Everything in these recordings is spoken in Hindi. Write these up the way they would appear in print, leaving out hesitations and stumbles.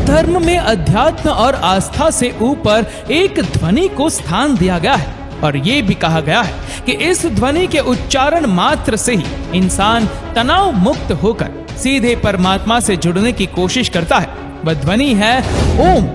धर्म में अध्यात्म और आस्था से ऊपर एक ध्वनि को स्थान दिया गया है और ये भी कहा गया है कि इस ध्वनि के उच्चारण मात्र से ही इंसान तनाव मुक्त होकर सीधे परमात्मा से जुड़ने की कोशिश करता है। वह ध्वनि है ओम।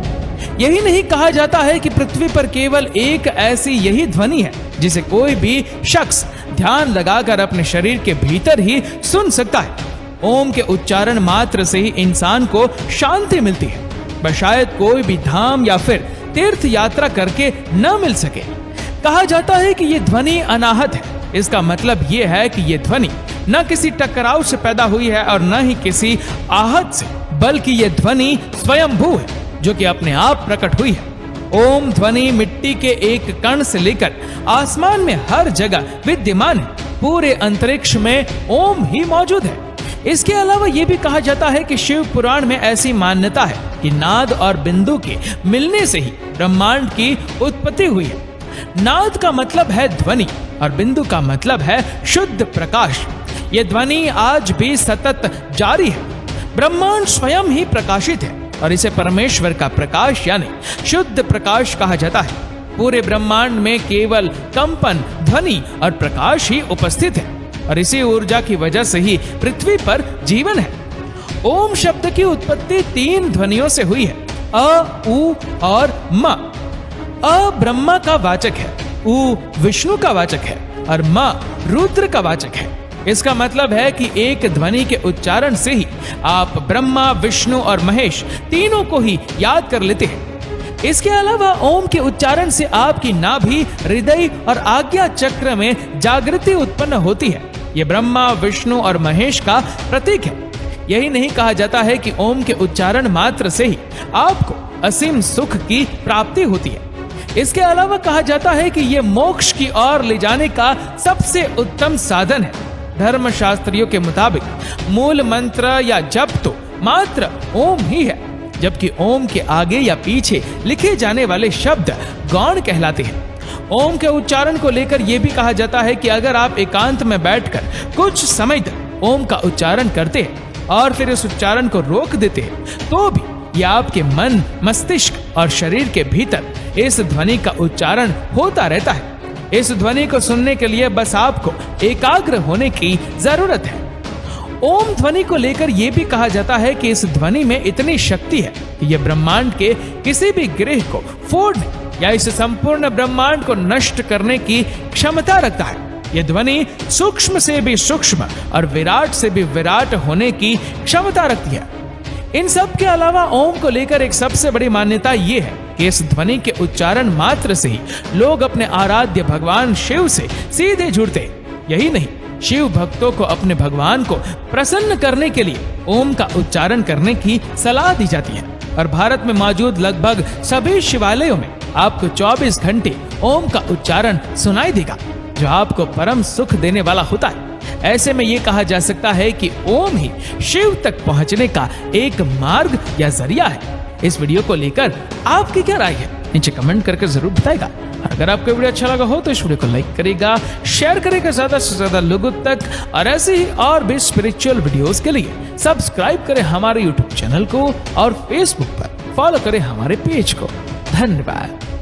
यही नहीं कहा जाता है कि पृथ्वी पर केवल एक ऐसी यही ध्वनि है जिसे कोई भी शख्स ध्यान लगाकर अपने शरीर के भीतर ही सुन सकता है। ओम के उच्चारण मात्र से ही इंसान को शांति मिलती है। वह शायद कोई भी धाम या फिर तीर्थ यात्रा करके न मिल सके। कहा जाता है कि ये ध्वनि अनाहत है। इसका मतलब ये है कि ये ध्वनि न किसी टकराव से पैदा हुई है और न ही किसी आहत से, बल्कि ये ध्वनि स्वयंभू है जो कि अपने आप प्रकट हुई है। ओम ध्वनि मिट्टी के एक कण से लेकर आसमान में हर जगह विद्यमान है। पूरे अंतरिक्ष में ओम ही मौजूद है। इसके अलावा यह भी कहा जाता है कि शिव पुराण में ऐसी मान्यता है कि नाद और बिंदु के मिलने से ही ब्रह्मांड की उत्पत्ति हुई है। नाद का मतलब है ध्वनि और बिंदु का मतलब है शुद्ध प्रकाश। यह ध्वनि आज भी सतत जारी है। ब्रह्मांड स्वयं ही प्रकाशित है और इसे परमेश्वर का प्रकाश यानी शुद्ध प्रकाश कहा जाता है। पूरे ब्रह्मांड में केवल कंपन, ध्वनि और प्रकाश ही उपस्थित है और इसी ऊर्जा की वजह से ही पृथ्वी पर जीवन है। ओम शब्द की उत्पत्ति 3 ध्वनियों से हुई है, अ, उ और म। अ ब्रह्मा का वाचक है, उ विष्णु का वाचक है और म रुद्र का वाचक है। इसका मतलब है कि एक ध्वनि के उच्चारण से ही आप ब्रह्मा, विष्णु और महेश तीनों को ही याद कर लेते हैं। इसके अलावा ओम के उच्चारण से आपकी नाभि, हृदय और आज्ञा चक्र में जागृति उत्पन्न होती है। यह ब्रह्मा, विष्णु और महेश का प्रतीक है। यही नहीं कहा जाता है कि ओम के उच्चारण मात्र से ही आपको असीम सुख की प्राप्ति होती है। इसके अलावा कहा जाता है कि यह मोक्ष की ओर ले जाने का सबसे उत्तम साधन है। धर्म शास्त्रियों के मुताबिक मूल मंत्र या जप तो मात्र ओम ही है, जबकि ओम के आगे या पीछे लिखे जाने वाले शब्द गौण कहलाते हैं। ओम के उच्चारण को लेकर यह भी कहा जाता है कि अगर आप एकांत में बैठकर कुछ समय तक ओम का उच्चारण करते हैं और फिर इस उच्चारण को रोक देते हैं तो भी यह आपके मन, मस्तिष्क और शरीर के भीतर इस ध्वनि का उच्चारण होता रहता है। इस ध्वनि को सुनने के लिए बस आपको एकाग्र होने की जरूरत है। ओम ध्वनि को लेकर यह भी कहा जाता है कि इस ध्वनि में इतनी शक्ति है कि यह ब्रह्मांड के किसी भी ग्रह को फोड़ने या इस संपूर्ण ब्रह्मांड को नष्ट करने की क्षमता रखता है। यह ध्वनि सूक्ष्म से भी सूक्ष्म और विराट से भी विराट होने की क्षमता रखती है। इन सब के अलावा ओम को लेकर एक सबसे बड़ी मान्यता यह है कि इस ध्वनि के उच्चारण मात्र से ही लोग अपने आराध्य भगवान शिव से सीधे जुड़ते हैं। यही नहीं, शिव भक्तों को अपने भगवान को प्रसन्न करने के लिए ओम का उच्चारण करने की सलाह दी जाती है और भारत में मौजूद लगभग सभी शिवालयों में आपको 24 घंटे ओम का उच्चारण सुनाई देगा, जो आपको परम सुख देने वाला होता है। ऐसे में ये कहा जा सकता है कि ओम ही शिव तक पहुंचने का एक मार्ग या जरिया है। इस वीडियो को लेकर आपकी क्या राय है, नीचे कमेंट करके जरूर बताएगा। अगर आपको वीडियो अच्छा लगा हो तो इस वीडियो को लाइक करेगा, शेयर करेगा ज्यादा से ज्यादा लोगों तक, और ऐसे ही और भी स्पिरिचुअल वीडियोस के लिए सब्सक्राइब करें हमारे यूट्यूब चैनल को और फेसबुक पर फॉलो करें हमारे पेज को। धन्यवाद।